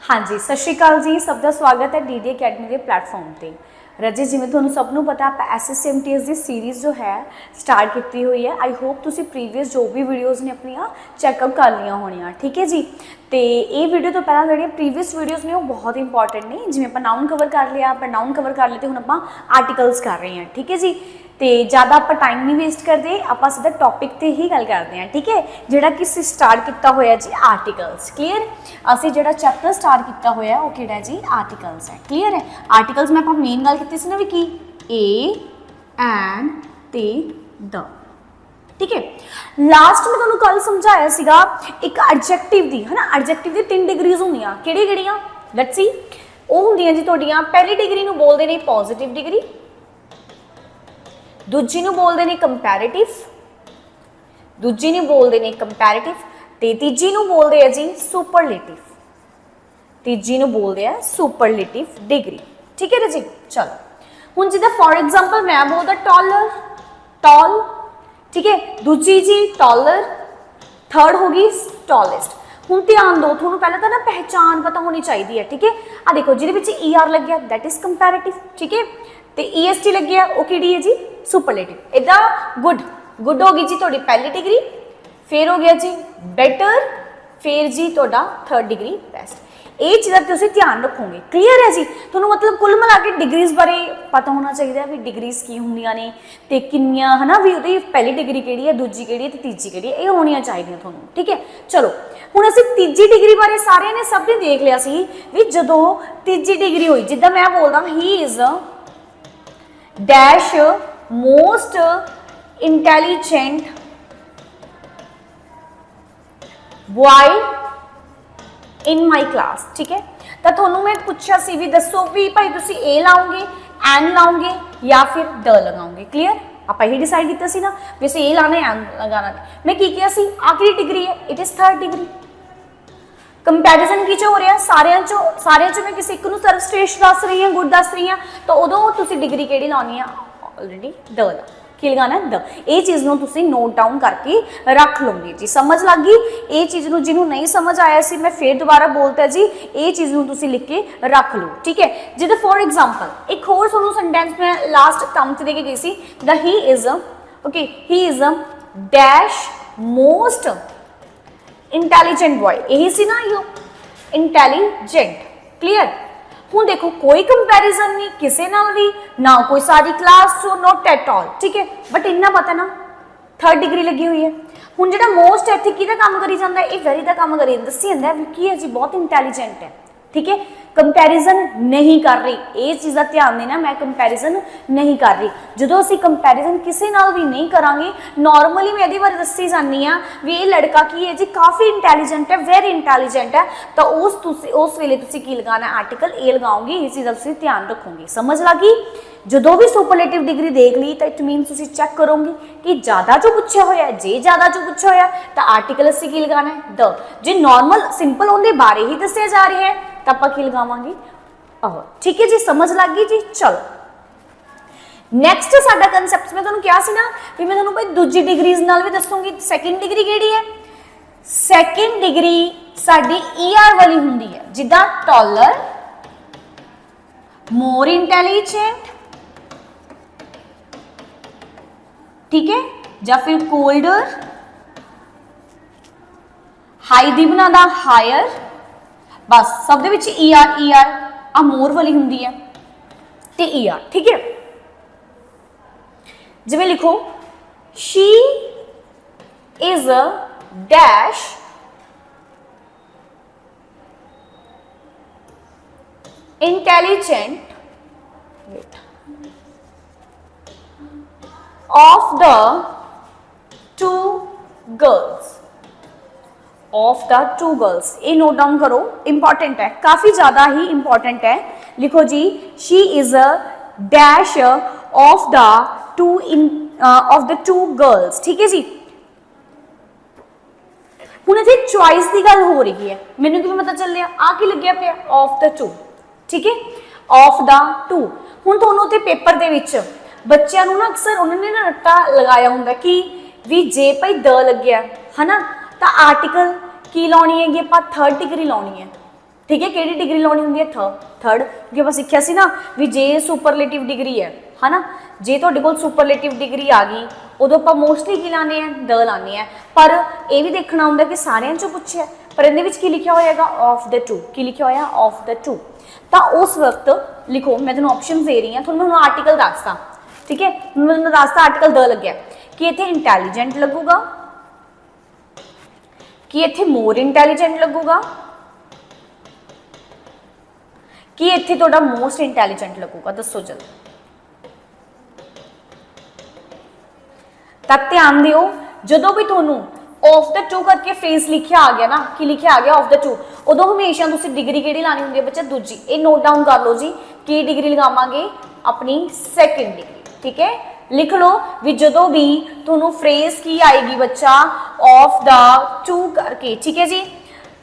हाँ जी, सत श्री अकाल जी। सबका स्वागत है डी अकैडमी के प्लेटफॉर्म पर। रजे जिवें तुहानूं सब नूं पता आप SSMTS की सीरीज़ जो है स्टार्ट की हुई है। आई होप तुसीं प्रीवियस जो भी वीडियोज़ ने अपनियां चैकअप कर लिया होनियां, ठीक है जी। तो ये वीडियो तो पहला जिहड़ियां प्रीवियस वीडियोज़ ने वो बहुत इंपॉर्टेंट ने। जिवें आपां नाउन कवर कर लिया, आपां नाउन कवर कर लिया, तो हुण आपां आर्टिकल्स कर रहे हैं, ठीक है जी। तो ज़्यादा आप टाइम नहीं वेस्ट करते, आप सीधा टॉपिक पर ही गल करते हैं, ठीक है। जोड़ा कि स्टार्ट किया होया जी आर्टिकल्स, क्लीयर। असी जो चैप्टर स्टार्ट किया होया वो किहड़ा जी आर्टिकल्स है, क्लीयर है। आर्टिकल्स में आप मेन गल की ना भी की ए एंड ते द, ठीक है। लास्ट में तुहानूं कल समझाया सीगा एक एडजैक्टिव दी, है ना। एडजैक्टिव दी 3 डिग्रीज होंदियां, किहड़ियां लेट्स सी। वो होंदियां जी तुहाडियां पहली डिग्री नूं बोलदे ने पॉजिटिव डिग्री, दूजी नूं बोलदे ने कंपैरेटिव, दूजी नूं बोलदे ने कंपैरेटिव, ते तीजी नूं बोलदे आ जी सुपरलेटिव, तीजी नूं बोलदे आ सुपरलेटिव डिग्री, ठीक है जी। चलो हुण जिद्दां फॉर एग्जांपल मैं बोलदा टॉलर, टॉल, ठीक है। दूजी जी टॉलर, थर्ड होगी टॉलेस्ट। हुण ध्यान दो, तुहानूं पहले तो ना पहचान पता होनी चाहिए है, ठीक है। आ देखो जिहदे विच ER लग्गिया दैट इज कंपैरेटिव, ठीक है। तो EST लग्गिया वो किहड़ी है जी सुपरलेटिव। इदा गुड, गुड हो गई जी तुहाडी पहली डिग्री, फिर हो गया जी बेटर, फिर जी तुहाडा थर्ड डिग्री बेस्ट। ये चीज़ा तुसीं ध्यान रखोगे, क्लीयर है जी। तुहानूं मतलब कुल मिला के डिग्रीज बारे पता होना चाहिए भी डिग्रीज की होंदियां ने ते किन्नियां, है ना। भी उहदी पहली डिग्री किहड़ी है, दूजी किहड़ी है ते तीजी किहड़ी है, ये होनियां चाहिए तुहानूं, ठीक है। चलो हुण असीं तीजी डिग्री बारे सारिਆਂ ने सब ने देख लिया सी भी जदों तीजी डिग्री हुई, जिद्दां मैं बोलदा he is dash most intelligent boy in my class, ठीक है। तो तुहानूं मैं पूछा सी भी दसो भी भाई तुसीं ए लाओगे, एन लाओगे या फिर द लगाओगे, क्लीयर। आप ही डिसाइड किया सी ना भी असीं ए लाना एन लगाना। मैं की किया सी आखिरी डिग्री है, it is third degree. Comparison की हो रहा सारे चो मैं किसी एक नूं सर्वश्रेष्ठ दस रही हूँ, गुड दस रही हूँ, तो उदों तुसीं डिग्री किहड़ी लानी है ऑलरेडी द ला की लगाना द। ये चीज़ नूं तुसीं नोट डाउन करके रख लोगे जी। समझ लग गई। ये चीज़ नूं जिन्होंने नहीं समझ आया सी मैं फिर दोबारा बोलता जी, ये चीज़ नूं तुसीं लिख के रख लो, ठीक है। जिद्दां फॉर एग्जांपल एक होर तुहानूं सेंटेंस मैं लास्ट काम ते दे के गई see the he is okay, he is dash most intelligent boy, यही सी ना यो इंटैलीजेंट, क्लीयर। हुण देखो कोई कंपैरिजन नहीं किसी नाल भी ना, कोई सारी क्लास चो नॉट एट ऑल, ठीक है। बट इन्ना पता ना थर्ड डिग्री लगी हुई है। हुण जिहड़ा मोस्ट इत्थे किहदा काम करी जांदा है, ये वेरी दा काम करी दसी जांदा है कि है जी बहुत इंटैलीजेंट है, ठीक है। कंपैरिजन नहीं कर रही, ये चीज़ का ध्यान देना, मैं कंपैरिजन नहीं कर रही। जो असीं कंपैरिजन किसी नाल भी नहीं करांगे, नॉर्मली मैं ये बारे दसी जानी हाँ भी ये लड़का की है जी काफ़ी इंटैलीजेंट है, वेरी इंटैलीजेंट है, तो उस वेले तुसीं की लगाना आर्टिकल ए लगाओगे। ये चीज़ तुसीं ध्यान रखोगे। समझ लगी। जो भी सुपरलेटिव डिग्री देख ली तो इट मीन तुसीं चैक करोगे कि ज़्यादा जो पूछा होया, जे ज़्यादा जो पूछा होया तो आर्टिकल असीं की लगाना है द। जे नॉर्मल सिंपल उनके बारे ही दसिया जा रहा है तो आप की लगावांगे आह, ठीक है जी। समझ लग गई जी। चलो नैक्सट साडा कंसैप्ट मैं तुहानूं कहा सी ना भी मैं तुहानूं भाई दूजी डिग्रीज नाल भी दसूंगी। सैकेंड डिग्री किहड़ी है, सैकेंड डिग्री साडी ER वाली हुंदी है, जिद्दां टॉलर, मोर इंटैलीजेंट, ठीक है, या फिर कोल्डर, हाई दी बनादा हायर, बस सब दे विच ER आ मोर वाली हुंदी है ते ER, ठीक है। जिवें लिखो she is a dash intelligent of the two girls, of the two girls. ये नोट डाउन करो, इंपॉर्टेंट है, काफ़ी ज़्यादा ही इंपॉर्टेंट है। लिखो जी she is a dash of the two girls, ठीक है जी। हुण इत्थे चॉइस की गल हो रही है, मैनूं किवें पता चलिया आ की लग्गिया पिया ऑफ द टू, ठीक है, ऑफ द टू। हुण तुहानूं उत्थे पेपर दे विच बच्चों ना अक्सर उन्होंने ना रट्टा लगाया हुंदा कि भी जे भाई द लग्गिया है ना तो आर्टिकल की लानी है, आपां थर्ड डिग्री लानी है, ठीक है, किहड़ी डिग्री लानी हुंदी है, थर्ड, क्योंकि आपां सिक्ख्या सी ना भी जे सुपरलेटिव डिग्री है ना, जे तुहाडे कोल सुपरलेटिव डिग्री आ गई उदों आपां मोस्टली की लाने हैं, द लाने हैं। पर यह भी देखना हुंदा कि सारियां चों पुछिआ, पर इहदे विच की लिखिआ होएगा, ऑफ द टू, की लिखिआ होया, ऑफ द टू। तो उस वक्त लिखो, मैं तुहानूं ऑप्शन दे रही हूँ, तुहानूं हुण आर्टिकल दसदा, ठीक है, मैं दसदा आर्टिकल द लग्गिआ कि इत्थे इंटैलीजेंट लगूगा, कि इत्थे मोर इंटैलीजेंट लगूगा, कि इत्थे तुहाडा मोस्ट इंटैलीजेंट लगूगा, दसो जल्दी। तक ध्यान दिओ, जदों भी तुहानूं ऑफ द टू करके फ्रेज लिखिया आ गया ना, कि लिखिया आ गया ऑफ द टू, उदों हमेशा तुसीं डिग्री किहड़ी लानी हुंदी है बच्चा, दूजी। ये नोट डाउन कर लो जी, कि डिग्री लगावांगे अपनी सेकंड डिग्री, ठीक है, लिख लो भी जदों भी तुहानूं फ्रेज की आएगी बच्चा ऑफ द टू करके, ठीक है जी।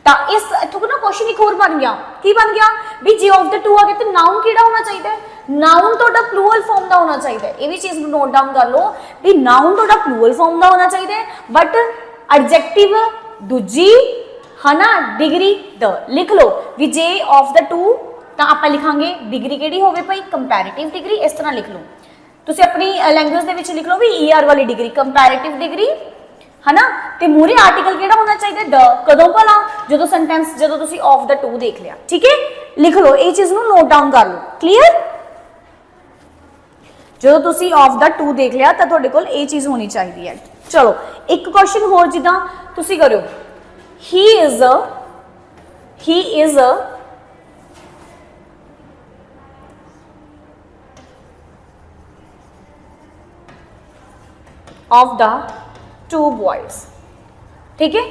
तो इस इत्थों ना क्वेश्चन एक होर बन गया, की बन गया भी जे ऑफ द टू आ गया तो नाउन किहड़ा होना चाहिए, नाउन तुहाडा प्लूरल फॉर्म का होना चाहिए। ये भी चीज़ नोट डाउन कर लो भी नाउन तुहाडा प्लूरल फॉर्म का होना चाहिए, बट एडजेक्टिव दूजी है ना, डिग्री द। लिख लो भी जे ऑफ द टू तो आप लिखांगे डिग्री किहड़ी होवे भाई, कंपैरेटिव डिग्री, इस तरह लिख लो। तुसीं अपनी लैंग्वेज दे विच लिख लो भी ईआर वाली डिग्री, कंपैरेटिव डिग्री, है ना, ते मूरे आर्टिकल किहड़ा होना चाहिए, द। कदों भला, जदों सेंटेंस, जदों तुसीं ऑफ द टू देख लिया, ठीक है, लिख लो, ये चीज़ नूं नोट डाउन कर लो, क्लीयर। जो तुसी ऑफ द टू देख लिया तो तुहाडे कोल ये चीज़ होनी चाहिए है। चलो एक क्वेश्चन होर जिद्दां तुसी करो, he is of the to boys, ठीक है।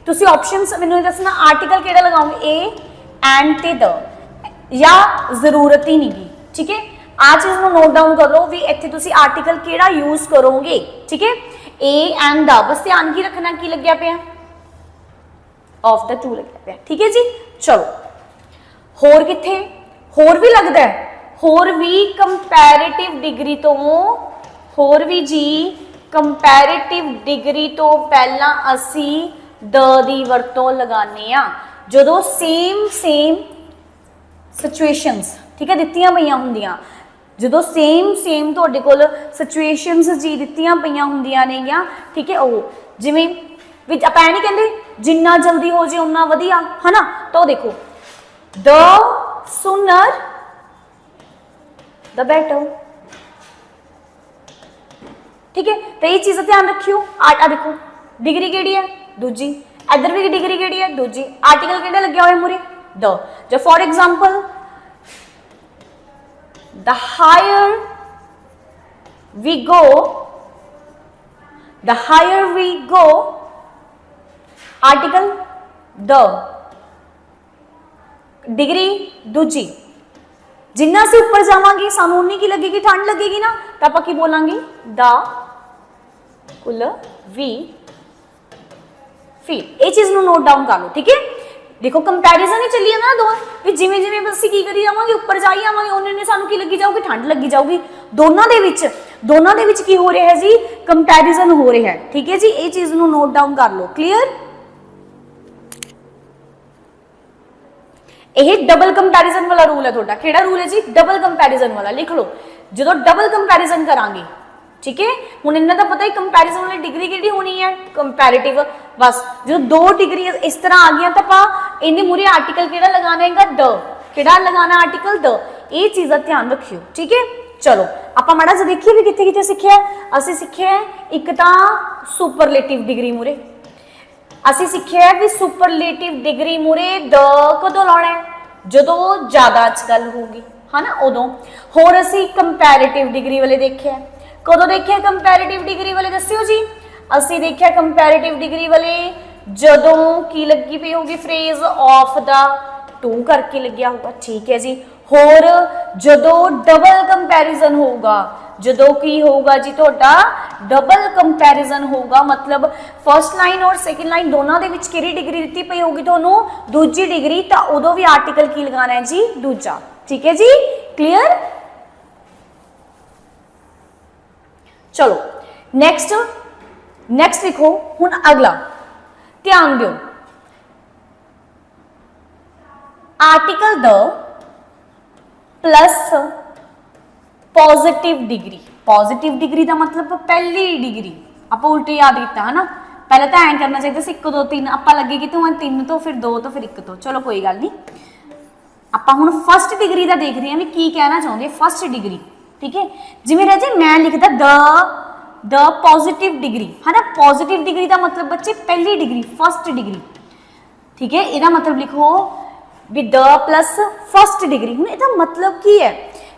तुसी ऑप्शंस मैनूं दसना आर्टिकल किहड़ा लगाओगे, ए एंड ते द, या जरूरत ही नहीं गी, ठीक है। आ चीज़ को नोट डाउन कर लो भी इत्थे तुसी आर्टिकल किहड़ा यूज करोगे, ठीक है, ए एंड द, बस ध्यान की रखना की लग्या पिया, ऑफ द टू लग्या पिया, ठीक है जी। चलो होर कित्थे, होर भी लगदा है, होर भी कंपैरेटिव डिग्री तो, होर भी जी कंपैरेटिव डिग्री तो पहला असी द दी वरतों लगाने आ जदों सेम सिचुएशनस, ठीक है, दित्तियां पईयां हुंदियां, जदों सेम तुहाडे कोल सिचुएशनस जी दित्तियां पईयां हुंदियां ने, ठीक है, वो जिवें भी आपां नहीं कहंदे जिन्ना जल्दी हो जाए उन्ना वधिया, है ना। तो देखो द सूनर द बेटर, ठीक है, तो ये चीज़ ध्यान रखियो। आ देखो डिग्री केड़ी है, दूजी, इधर भी डिग्री केड़ी है, दूजी, आर्टिकल केड़ा लग्या होया मूरे, द। जो for example the higher we go, article द, डिग्री दूजी, जिन्ना असीं उपर जावांगे सानूं उन्नी की लगेगी, ठंड लगेगी ना, तो आपां की बोलांगे द कुल वी फील। ये चीज़ नूं नोट डाउन कर लो, ठीक है। देखो कंपैरिजन ही चली जाना दो भी जिवें जिवें असीं की करी जावांगे उपर जाई जावांगे उन्ने सानूं की लगी जाऊगी, ठंड लगी जाऊगी। दोनों दे विच की हो रहा है जी, कंपैरिजन हो रहा है, ठीक है जी। ये चीज़ नूं नोट डाउन कर लो, क्लीयर। यह डबल कंपैरिजन वाला रूल है तुहाडा, किहड़ा रूल है जी, डबल कंपैरिजन वाला। लिख लो जो डबल कंपैरिजन करांगे, ठीक है, हुण इन्हां दा पता ही कंपैरिजन वाली डिग्री किहड़ी होनी है, कंपैरेटिव। बस जो दो डिग्री इस तरह आ गई तो आपां इहदे मूहरे आर्टिकल किहड़ा लगाना है, द, किहड़ा लगाना आर्टिकल द। ये चीज़ का ध्यान रखियो, ठीक है। चलो आपां माड़ा जिहा देखिए भी कित्थे कित्थे सिੱਖਿਆ, असीं सिੱਖਿਆ एक तां सुपरलेटिव डिग्री मूहरे, असीं सिੱਖਿਆ भी सुपरलेटिव डिग्री मूहरे द कदों लाउणा है, जदों ज़्यादा अजकल होगी, है ना, उदों। होर असीं कंपैरेटिव डिग्री वाले देखिਆ, कदों देखिਆ कंपैरेटिव डिग्री वाले, दस्सिओ जी। असीं देखिਆ कंपैरेटिव डिग्री वाले जदों की लगी पई होगी फ्रेज ऑफ द टू करके लग्या होगा, ठीक है जी। होर जदों डबल कंपैरिजन होगा, जदों की होगा जी तुहाडा डबल कंपैरिजन होगा, मतलब फर्स्ट लाइन और सैकेंड लाइन दोनों दे विच किहड़ी डिग्री दित्ती पई होगी तुहानूं, दूजी डिग्री, तो उदों भी आर्टिकल की लगाना है जी, दूजा, ठीक है जी, क्लीयर। चलो नेक्स्ट लिखो हुण अगला, ध्यान दिओ। Article the plus positive degree. Positive degree का मतलब पहली डिग्री, आप उल्टे याद किया है ना, पहले तो ऐ करना चाहिए 1 2 3 आप लगे कि 3 तो फिर 2 तो फिर 1 तो, चलो कोई गल नहीं। आप हुण फस्ट डिग्री का देख रहे हैं भी की कहना चाहते फस्ट डिग्री, ठीक है। जिवें राजे मैं लिखता द पॉजिटिव डिग्री है ना, पॉजिटिव डिग्री का मतलब बच्चे पहली डिग्री, फस्ट डिग्री, ठीक है। इसका मतलब लिखो भी द प्लस फस्ट डिग्री। हुण इसका मतलब की है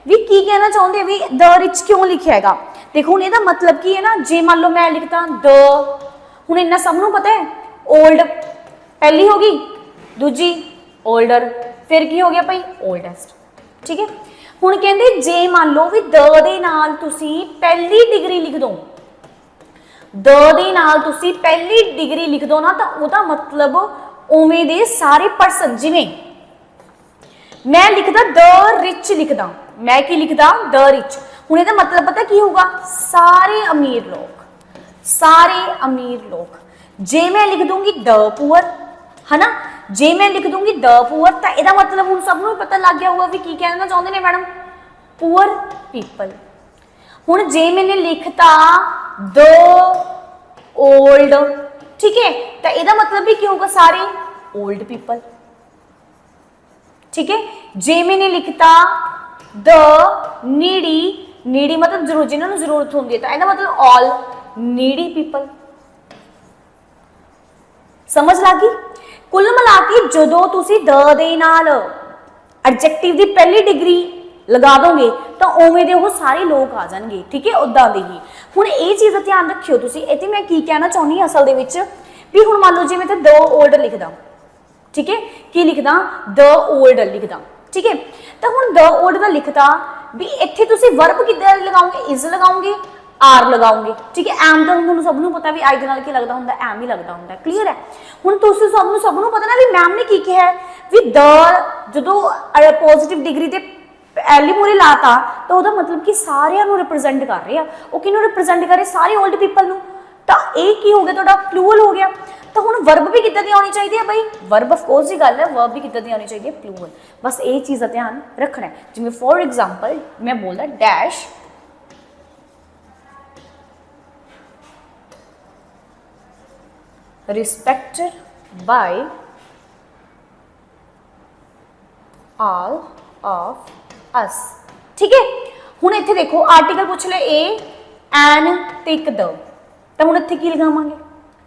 भी की कहना चाहते भी द रिच क्यों लिखा है, देखो हुण इसका मतलब की है ना, जे मान लो मैं लिखता द, हुण इन्ना सबनों पता है ओल्ड पहली होगी, दूजी ओल्डर, फिर की हो गया भाई ओल्डेस्ट, ठीक है। हुण कहंदे जे मान लो भी द दे नाल तुसी पहली डिग्री लिख दो, द दे नाल तुसी पहली डिग्री लिख दो ना, तो उसका मतलब उवें दे सारे परसन, जिवें मैं लिखदा द रिच लिखदा, मैं की लिखदा द रिच, हुण इसदा मतलब पता की होगा सारे अमीर लोग, सारे अमीर लोग। जे मैं लिख दूंगी द पुअर है ना, जे मैं लिख दूंगी द पुअर तो इसका मतलब हुण सबनों पता लग गया होगा भी की कहना चाहते हैं मैडम, पुअर पीपल। हुण जे मैंने लिखता द ओल्ड, ठीक है, तो इसका मतलब भी क्या होगा सारे ओल्ड पीपल, ठीक है। जे मैंने लिखता द नीडी, नीडी मतलब जरूर जिन्होंने जरूरत होंगी है, तो इसका मतलब ऑल नीडी पीपल। समझ लगी? कुल मिला के जो तुसी द दे नाल एडजेक्टिव की पहली डिग्री लगा दोगे तो उवें दे वो सारे लोग आ जाएंगे, ठीक है, उदा दे ही। हुण ये चीज़ का ध्यान रखियो तुसी, इत्थे मैं की कहना चाहनी असल दे विच भी हुण मान लो जी मैं द ओल्ड लिखदा, ठीक है, की लिखदा द ओल्ड लिखदा, ठीक है। तो हुण द ओल्ड का लिखता भी इत्थे तुसी वर्ब किद्दां लगाओगे, इज लगाओगे, आर लगाओगे, ठीक है। एम तो तुहानूं सबनूं पता भी आई दे नाल की लगदा हुंदा, एम ही लगदा हुंदा, क्लीयर है। हुण तुसी सबनूं पता ना भी मैम ने की कहा है भी द जदों पॉजिटिव डिग्री ते पहली मूरे लाता तो वह मतलब कि सारियां रिप्रजेंट कर रहे हैं, वो किन्नू रिप्रजेंट कर रहे सारे ओल्ड पीपल नूं, तो ये की हो गया तुहाडा प्लूरल हो गया। तो हुण वर्ब भी किद्दां दी आनी चाहिए है भाई, वर्ब ऑफ कोर्स की गल है, वर्ब भी किद्दां दी आनी चाहिए प्लूरल, बस ये चीज़ का ध्यान रखना है। जिवें फॉर एग्जाम्पल मैं बोलदा dash respected by all of us, ठीक है। हुण इत्थे देखो आर्टिकल पूछ ले ए एन ते एक द, तो हुण इत्थे की लगावांगे,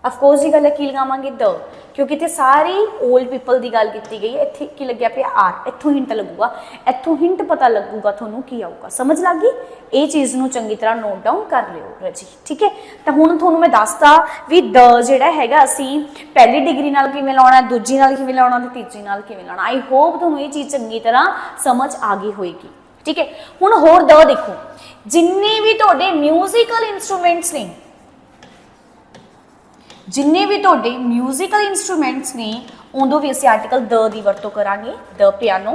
अफकोर्स की गल है की लगावांगे द, क्योंकि इत्थे सारी ओल्ड पीपल की गल की गई है। इत्थे की लग्या पे आर, इत्थों हिंट लगूगा, इत्थों हिंट पता लगूगा तुहानूं की आऊगा, समझ लग गई? ये चीज़ नूं चंगी तरह नोट डाउन कर लिओ रजी, ठीक है। तो हुण तुहानूं मैं दसदा भी द जिहड़ा हैगा असीं पहली डिग्री नाल किवें लाउणा, दूजी नाल किवें लाउणा ते तीजी नाल किवें लाउणा। आई होप तुहानूं ये चीज़ चंगी तरह समझ आ गई होएगी, ठीक है। हुण होर द देखो, जिन्ने भी तुहाडे म्यूजिकल इंस्ट्रूमेंट्स ने, जिन्ने भी तुहाडे म्यूजिकल इंस्ट्रूमेंट्स ने उदों भी असीं आर्टिकल द की वरतों करांगे। The piano,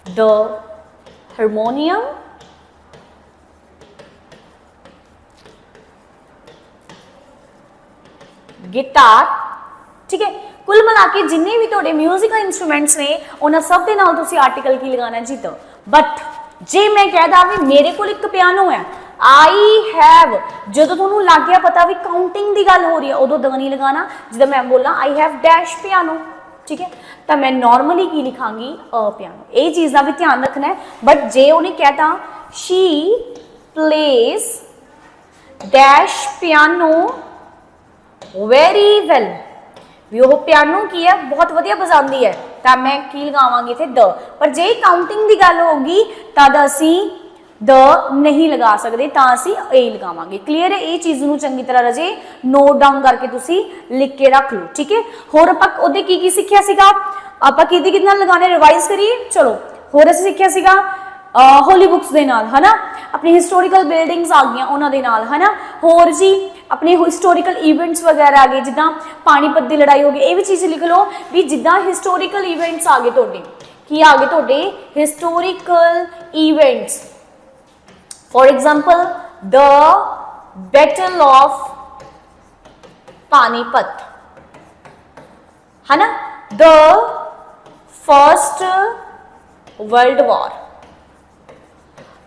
the harmonium, guitar, ठीक है। कुल मिला के जिन्ने भी तुहाडे म्यूजिकल इंस्ट्रूमेंट्स ने उन्हां सब दे नाल तुसीं आर्टिकल की लगाना जी द। बट जे मैं कह दा भी मेरे कोल एक पियानो है, आई हैव, जो तुहानूं लग गया पता भी काउंटिंग की गल हो रही है उदों द नहीं लगाना। जिद्दां मैं बोला आई हैव डैश पियानो, ठीक है, तो मैं नॉर्मली की लिखांगी अ पियानो, ये चीज़ का भी ध्यान रखना है। बट जे उन्हें कहता she plays dash piano very well, भी वो पियानो की है बहुत वधिया बजाती है, तो मैं की लगावांगी इत्थे द। पर जे काउंटिंग की गल होगी तद असीं द नहीं लगा सकते, तो असीं ए लगावांगे। क्लीयर है? ये चीज़ नूं चंगी तरह रजे नोट डाउन करके तुसीं लिख के रख लो, ठीक है। होर आपां उहदे की सीखिया सीगा, आपां किहदे किहदे नाल लगाने रिवाइज करिए। चलो होर असीं सीखिया सीगा होली बुक्स दे नाल, है ना, अपनी हिस्टोरिकल बिल्डिंग्स आ गई उन्हां दे नाल, है ना। होर जी अपने हिस्टोरिकल इवेंट्स वगैरह आ गए, जिद्दां पानीपत की लड़ाई हो गई, ये भी चीज़ लिख लो भी जिद्दां हिस्टोरिकल इवेंट्स आ गए तुहाडे, की आ गए तुहाडे historical events. For example the battle of Panipat, है ना, द फर्स्ट वर्ल्ड वॉर।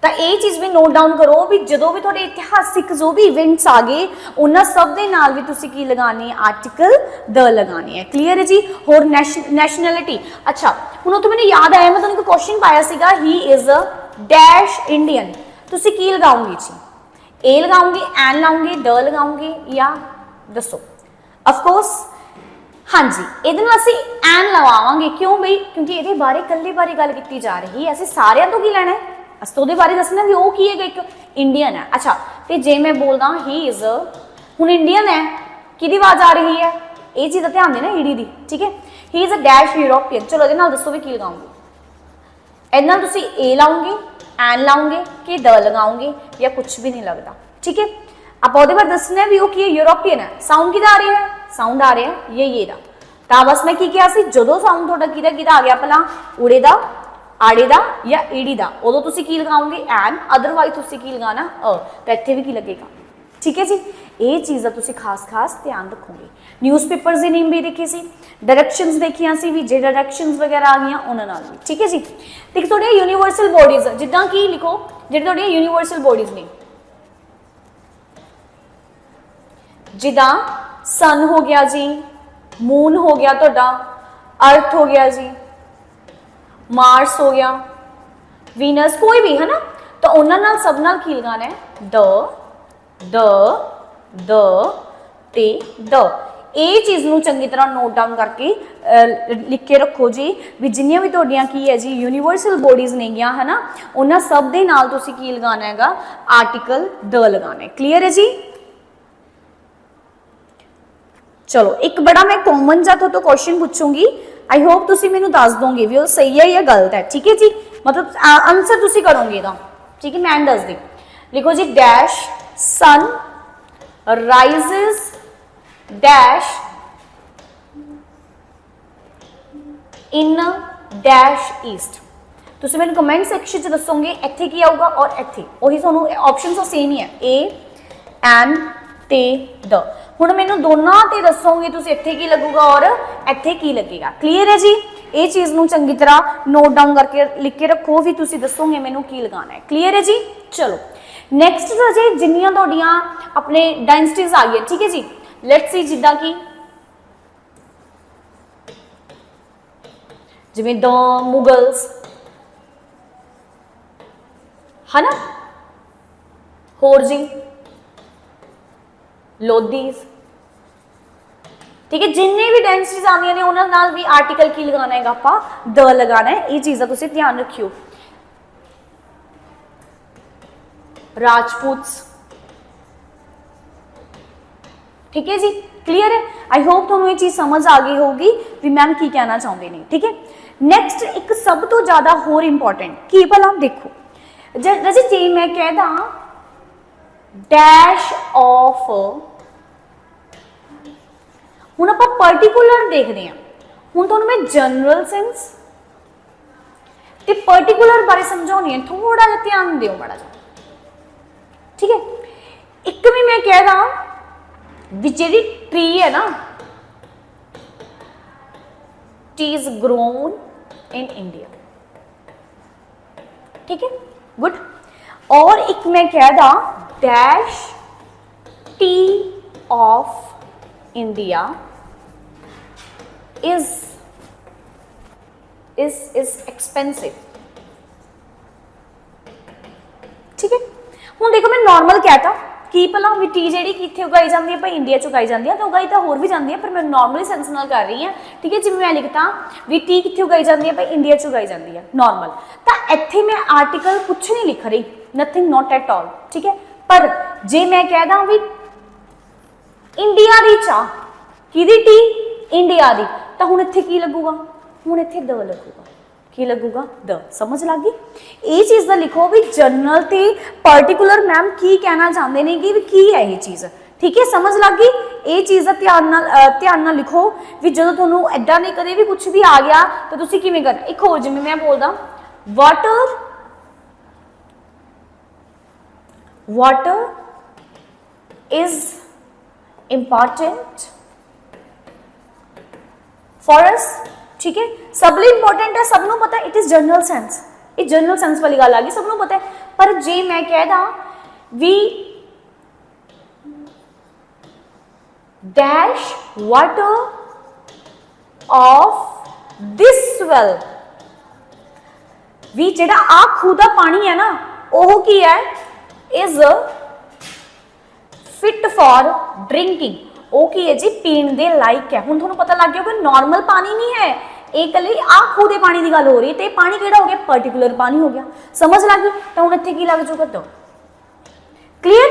तो ये चीज़ भी नोट डाउन करो भी जो भी थोड़े इतिहासिक जो भी इवेंट्स आ गए उन्होंने सब दे नाल भी तुसी की लगानी है आर्टिकल द लगानी है। क्लीयर है जी। होर नैशनैलिटी, अच्छा हुण तो मैंने याद आया मैं तुहानूं एक क्वेश्चन पाया सीगा he is a dash Indian, तुसी की लगाओगे जी? ए लगाओगे, एन लाओगे, द लगाओगे या दसो? ऑफकोर्स हाँ जी ये असी एन लवावांगे, क्यों बई? क्योंकि ये बारे कल्ले बारे गल की जा रही है, असं सारिया तो की लैना है, अस तो बारे दसना भी वो की है, एक इंडियन है। अच्छा तो जे मैं बोलदा ही इज हुण इंडियन है, कि आवाज आ रही है? ये चीज़ का ध्यान देना ईडी दी, ठीक है। He is a dash European, चलो ये दसो भी की लगाओगे? इन्ना तुसी ए लाओगे, एन लाओगे कि द लगाओगे या कुछ भी नहीं लगता, ठीक है। आप वो बारे दसना भी वो की यूरोपियन है, साउंड कि आ रहा है? साउंड आ रहा है ये दा। तो बस मैं की कहा सी जो साउंड थोड़ा कि आ गया भला उड़े दा, आड़े दा या ईड़ी दा, उदों तुसी की लगाओगे एन, अदरवाइज तुसी की लगाना अ, तो इत्थे भी की लगेगा, ठीक है जी। ये चीज़ का तुसी खास खास ध्यान रखोगे। न्यूज़पेपर्स के नेम भी देखे सी, डायरैक्शनस देखिया सी भी, जे डायरैक्शनस वगैरह आ गई उन्होंने भी, ठीक है जी। देखो थोड़िया यूनीवर्सल बॉडीज जिदा कि लिखो जो थोड़िया यूनीवर्सल बॉडीज ने, जिदा सन हो गया जी, मून हो गया, थोड़ा अर्थ हो गया जी, मार्स हो गया, वीनस, कोई भी है ना, तो उन्होंने सब नाल की लगाना है द ते द। ये चीज़ नूं चंगी तरह नोट डाउन करके लिख के रखो जी भी जिन्नियां भी तुहाडियां की है जी यूनीवर्सल बॉडीज ने गया है ना, उन्होंने सब दे नाल तुसी की लगाना हैगा आर्टिकल द लगाना है। क्लीयर है जी। चलो एक बड़ा मैं कॉमन जा तो क्वेश्चन पूछूंगी, आई होप तुसी मैनू दस दोगे भी वो सही है या गलत है, ठीक है जी। मतलब आंसर तुसी करोगे दा, ठीक है। मैं दस दी, लिखो जी dash sun rises dash in dash east. तुसी मैनू कमेंट सैक्शन च दसोगे इत्थे की आऊगा और इत्थे वही तुहानू ऑप्शन तो सेम ही है, ए एन ते द। हुण मैनू दोनों ते दसोगे तुसी इत्थे की लगूगा और इत्थे की लगेगा। क्लीयर है जी। ये चीज़ नूं चंगी तरह नोट डाउन करके लिख के रखो भी तुसी दसोगे मैनू की लगाना है। क्लीयर है जी। चलो नैक्सट जी जिन्नियां तुहाडियां अपने डायनेस्टीज आ गई, ठीक है जी। लेट्स सी जिद्दां कि जिवें द मुगल्स है ना, होर जी लोधीज, ठीक है। जिन्ने भी डायनेस्टीज आंदियां ने उन्हां नाल भी आर्टिकल की लगाना है आपां द लगाना है। ये चीज़ का तुसीं ध्यान रखियो। राजपूत्स, ठीक है जी। क्लीयर है। आई होप तुहानूं ये चीज़ समझ आ गई होगी भी मैम की कहना चाहते हैं, ठीक है। नैक्सट एक सब तो ज़्यादा होर इंपॉर्टेंट की भला देखो जैसे जे मैं कह दा डैश ऑफ, हुण आपां पर्टिकुलर देखते हैं। हुण तुहानूं मैं जनरल सेंस ते पर्टिकुलर बारे समझाउणी है, थोड़ा जिहा ध्यान दिओ माड़ा जिहा, ठीक है। एक भी मैं कह दा भी जिहड़ी ट्री है ना, T is grown in India, ठीक है, गुड। और एक मैं कह दा dash T of India is expensive, ठीक है। हुण देखो मैं नॉर्मल कहता कि भला भी टी जी कितने उगाई जाती है, भाई इंडिया च उगाई जाती है, तो उगाई तो होर भी जाती है, पर मैं नॉर्मली सेंस नाल कर रही हाँ, ठीक है। जिवें मैं लिखता भी टी कितने उगाई जाती है, भाई इंडिया च उगाई जाती है नॉर्मल, तो इत्थे मैं आर्टिकल कुछ नहीं लिख रही, नथिंग नॉट एट ऑल, ठीक है। पर जे मैं कह दा भी इंडिया दी चाह किहदी टी, इंडिया दी, तो हुण इत्थे की लगूगा, हुण इत्थे द लगूगा, की लगूगा द। समझ लग गई। ये चीज़ का लिखो भी जनरल ते पर्टिकुलर मैम की कहना चाहते हैं कि की है ये चीज़, ठीक है। समझ लग गई। ये चीज़ का ध्यान नाल लिखो भी जो तुहानूं ऐदा नहीं कदे भी कुछ भी आ गया तो तुसीं किवें करना। एक होर जिवें मैं बोलदा water is important for us ठीक है, सब लिए इंपॉर्टेंट है, सबनों पता है, इट इज जनरल सेंस, ये जनरल सेंस वाली गल आ गई, सबनों पता है। पर जे मैं कह दा वी dash water of this well, भी जेड़ा आ खूह दा पानी है ना ओह की है, इज फिट फॉर ड्रिंकिंग, ਉਹ ਕੀ ਹੈ ਜੀ ਪੀਣ ਦੇ ਲਾਇਕ ਹੈ। ਹੁਣ ਤੁਹਾਨੂੰ ਪਤਾ ਲੱਗ ਗਿਆ ਕਿ ਨਾਰਮਲ ਪਾਣੀ ਨਹੀਂ ਹੈ, ਇਹ ਕੱਲੀ ਆ ਖੂਹ ਦੇ ਪਾਣੀ ਦੀ ਗੱਲ ਹੋ ਰਹੀ ਤੇ ਪਾਣੀ ਕਿਹੜਾ ਹੋ ਗਿਆ, ਪਾਰਟਿਕੂਲਰ ਪਾਣੀ ਹੋ ਗਿਆ। ਸਮਝ ਲੱਗ ਗਈ? ਤਾਂ ਹੁਣ ਇੱਥੇ ਕੀ ਲੱਗ ਜੂਗਾ, ਦੋ ਕਲੀਅਰ,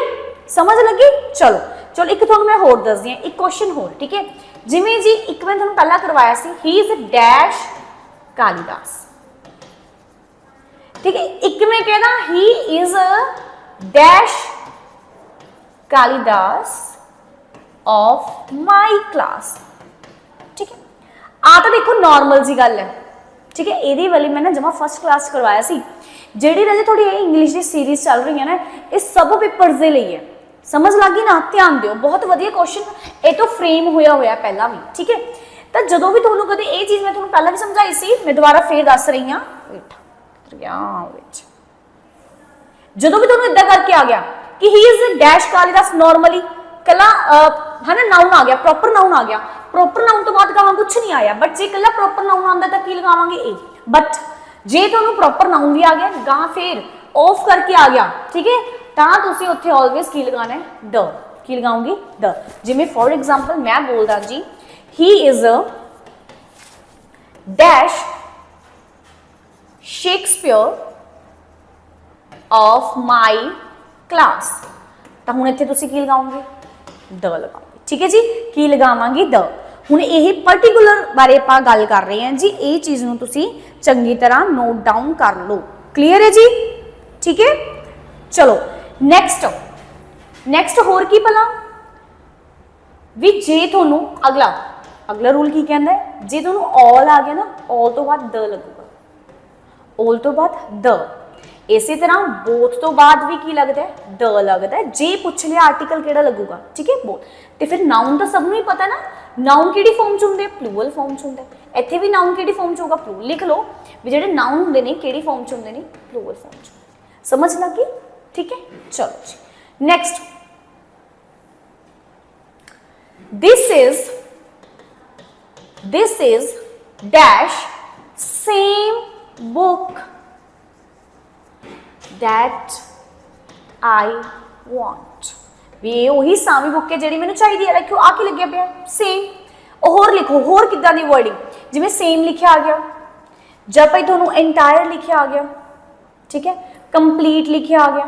ਸਮਝ ਲੱਗੀ? ਚਲੋ ਚਲੋ ਇੱਕ ਤੁਹਾਨੂੰ ਮੈਂ ਹੋਰ ਦੱਸਦੀ ਹਾਂ, ਇੱਕ ਕੁਐਸਚਨ ਹੋਰ, ਠੀਕ ਹੈ। ਜਿਵੇਂ ਜੀ ਇੱਕ ਮੈਂ ਤੁਹਾਨੂੰ ਪਹਿਲਾਂ ਕਰਵਾਇਆ ਸੀ, ਹੀ ਇਜ਼ ਡੈਸ਼ ਕਾਲੀਦਾਸ, ठीक है। एक मैं कहना ही is dash Kalidas of my class, ठीक है। आ तो देखो नॉर्मल जी गल है, ठीक है। ये वाली मैं ना जमा फर्स्ट क्लास करवाया सी, ਜਿਹੜੀ राजे थोड़ी इंग्लिश की सीरीज चल रही है ना, ये सब पेपर्स के लिए है, समझ लग गई ना? ध्यान दिओ, बहुत वधिया क्वेश्चन, ये तो फ्रेम होया होया पहला भी, ठीक है। तो जो भी तुहानू कदे ये चीज़ मैं तुहानू पहला भी समझाई सी, मैं दोबारा फिर दस रही हाँ, जो भी तुहानू इदा करके आ गया कि ही इज डैश कालिदास, नॉर्मली कला है ना नाउन आ गया, प्रॉपर नाउन आ गया, प्रॉपर नाउन तो बाद गावां कुछ नहीं आया, बट जे कला प्रॉपर नाउन आंदा तां की लगावांगे ए, बट जे तुहानू प्रॉपर नाउन भी आ गया गां फिर ऑफ करके आ गया, ठीक है, तां तुसीं उत्थे ऑलवेज की लगाना है, द, की लगाऊंगी द। जिवें फॉर एग्जांपल मैं बोलदा जी he is dash Shakespeare of my class, तो हुण इत्थे तुसीं की लगाओगे, द लगाओगे, ठीक है जी। की लगावांगे, द। हुण यही पर्टिकुलर बारे आपां गल कर रहे हैं जी, ये चीज़ नूं तुसीं चंगी तरह नोट डाउन कर लो, क्लीयर है जी, ठीक है। चलो नैक्सट, नैक्सट होर की भला भी जे तुहानूं अगला अगला रूल की कहता है, जे तुहानूं ऑल आ गया ना, ऑल तो बाद द लगूगा, ऑल तो बाद द। इसी तरह बोथ तो बाद भी की लगता है, द लगता है। जे पूछ लिया आर्टिकल केड़ा लगूगा, ठीक है, बोथ। तो फिर नाउन तो सबनों ही पता ना, नाउन किहड़ी फॉर्म च हुंदे, प्लूरल फॉर्म च हुंदा। इत्थे भी नाउन किहड़ी फॉर्म च होगा, प्लूरल। लिख लो भी जिहड़े नाउन हुंदे ने किहड़ी फॉर्म च हुंदे ने, प्लूरल फॉर्म च। समझ लग गई, ठीक है। चलो जी next, this is dash same book that I want, भी ये वही सामी बुक है जी मैंने चाहिए है, रखो आ की लगे पे सेम। होर लिखो, होर किदा दी वर्डिंग, जिवें सेम लिखा आ गया, जब भाई तुहानू एंटायर लिखा आ गया, ठीक है, कंप्लीट लिखा आ गया,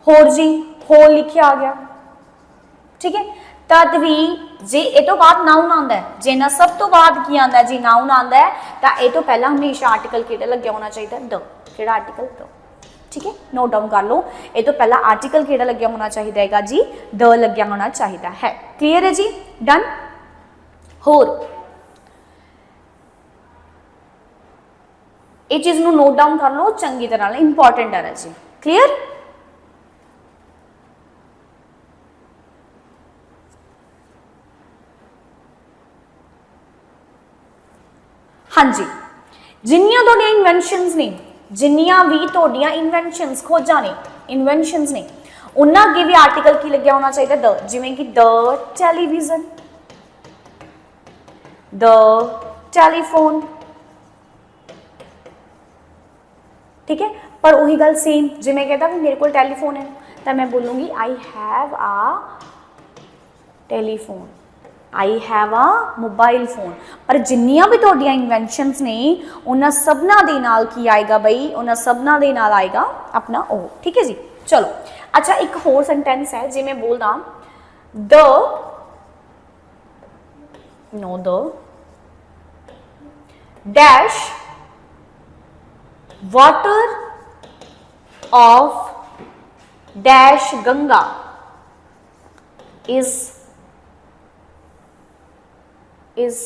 होर जी होल लिखा आ गया, ठीक है। तद भी जे ए तो बाद नाउन आंदा है, जे ना सब तो बाद की आंदा है जी, नाउन आंदा है, तो ए तो पहला हमेशा आर्टिकल किहड़ा लग्या होना चाहिए, द। किहड़ा आर्टिकल, द, ठीक है, नोट डाउन कर लो। ये तो पहला आर्टिकल किहड़ा लग्या होना चाहिए जी, द लग्या होना चाहिए है, क्लीयर है जी, डन। होर ये चीज़ नूं नोट डाउन कर लो चंगी तरह, इंपॉर्टेंट है जी, क्लीयर। हाँ जी, जिन्नियां तुहाडियां इन्वेंशनस ने, जिन्नियां भी तुहाडियां इन्वेंशनस खोजां ने, इन्वेंशनस ने, उन्हां अगे भी आर्टिकल की लग्या होना चाहिए, द। जिवें कि द टेलीविजन, द टेलीफोन, ठीक है। पर वही गल सेम, जे मैं कहता भी मेरे को टेलीफोन है, तो मैं बोलूँगी I have a telephone, I have a mobile phone. पर जिन्नियां भी तुहाडियां इन्वेंशनस ने, उन्हां सबना दे नाल की आएगा बई, उन्हां सबना दे नाल आएगा अपना ओ, ठीक है जी। चलो अच्छा, एक होर सेंटेंस है, जे मैं बोलदा the, know the dash water of dash Ganga is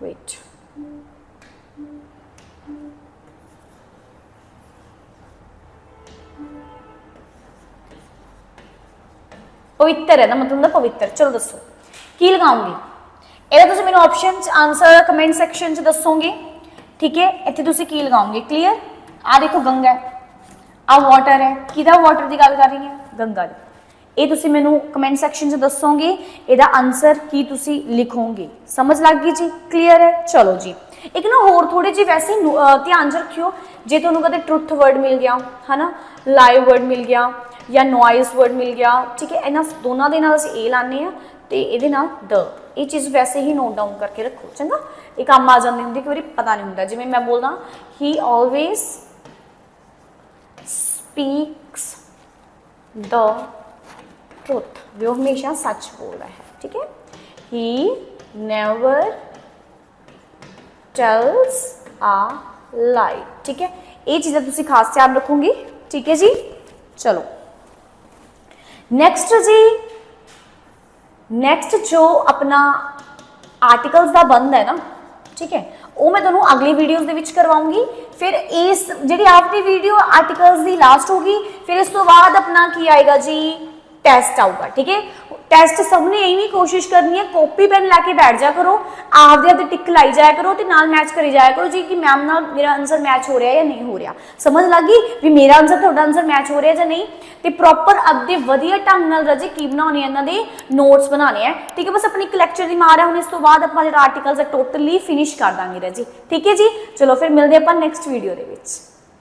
wait, पवित्र है ना, मतलब पवित्र। चलो दसो की लगाऊंगी, ਇਹਦਾ ਤੁਸੀਂ ਮੈਨੂੰ ਆਪਸ਼ਨ ਚ ਆਨਸਰ ਕਮੈਂਟ ਸੈਕਸ਼ਨ ਚ ਦੱਸੋਗੇ, ਠੀਕ ਹੈ। ਇੱਥੇ ਤੁਸੀਂ ਕੀ ਲਗਾਓਗੇ, ਕਲੀਅਰ। ਆ ਦੇਖੋ ਗੰਗਾ ਹੈ, ਆ ਵਾਟਰ ਹੈ, ਕਿਹਦਾ ਵਾਟਰ ਦੀ ਗੱਲ ਕਰ ਰਹੀ ਹੈ, ਗੰਗਾ ਦੀ। ਇਹ ਤੁਸੀਂ ਮੈਨੂੰ ਕਮੈਂਟ ਸੈਕਸ਼ਨ ਚ ਦੱਸੋਗੇ, ਇਹਦਾ ਆਨਸਰ ਕੀ ਤੁਸੀਂ ਲਿਖੋਗੇ। ਸਮਝ ਲੱਗ ਗਈ ਜੀ, ਕਲੀਅਰ ਹੈ। ਚਲੋ ਜੀ, ਇੱਕ ਨਾ ਹੋਰ ਥੋੜੇ ਜਿਹੇ ਵੈਸੇ ਧਿਆਨ ਚ ਰੱਖਿਓ, ਜੇ ਤੁਹਾਨੂੰ ਕਦੇ ਟਰੁੱਥ ਵਰਡ ਮਿਲ ਗਿਆ ਹੈ ਨਾ, ਲਾਈਵ ਵਰਡ ਮਿਲ ਗਿਆ ਜਾਂ ਨੋਇਸ ਵਰਡ ਮਿਲ ਗਿਆ, ਠੀਕ ਹੈ, ਇਹਨਾਂ ਦੋਨਾਂ ਦੇ ਨਾਲ ਅਸੀਂ ਇਹ ਲਾਉਂਦੇ ਆ ਤੇ ਇਹਦੇ ਨਾਲ ਦ। ਇਹ ਚੀਜ਼ ਵੈਸੇ ਹੀ ਨੋਟ ਡਾਊਨ ਕਰਕੇ ਰੱਖੋ, ਚੰਗਾ। ਇਹ ਕੰਮ ਆ ਜਾਂਦੀ ਹੁੰਦੀ, ਕਈ ਵਾਰੀ ਪਤਾ ਨਹੀਂ ਹੁੰਦਾ। ਜਿਵੇਂ ਮੈਂ ਬੋਲਦਾ ਹੀ ਆਲਵੇਜ਼ ਸਪੀਕਸ ਦ ट्रुथ, वो हमेशा सच बोल रहा है, ठीक है। ही नेवर टेल्स आ लाई, ठीक है। ये चीज़ें तुसी खास ध्यान रखोगी, ठीक है जी। चलो नेक्स्ट जी, नेक्स्ट जो अपना आर्टिकल्स का बंद है ना, ठीक है, वो मैं तुहानू अगली वीडियोज़ दे विच करवाऊंगी। फिर इस जिहड़ी आपकी वीडियो आर्टिकल्स की लास्ट होगी, फिर इस तो बाद अपना की आएगा जी, टेस्ट आऊगा, ठीक है। टेस्ट सबने यही कोशिश करनी है, कॉपी पेन लैके बैठ जा करो, आपदे आपदे टिक लाई जाया करो ते नाल मैच करी जाया करो जी कि मैम नाल मेरा आंसर मैच हो रहा है या नहीं हो रहा। समझ लग गई भी मेरा आंसर तुहाडा आंसर मैच हो रहा है या नहीं। ते प्रॉपर आपदे वधिया ढंग नाल रजे की बनाने इन्हां दे नोट्स बनाने हैं, ठीक है। बस अपनी एक लेक्चर दी मार है, हुण इस तो बाद आपां जिहड़ा आर्टिकल्स है टोटली फिनिश कर दांगे रजी, ठीक है जी। चलो फिर मिलदे आपां नैक्सट वीडियो दे विच।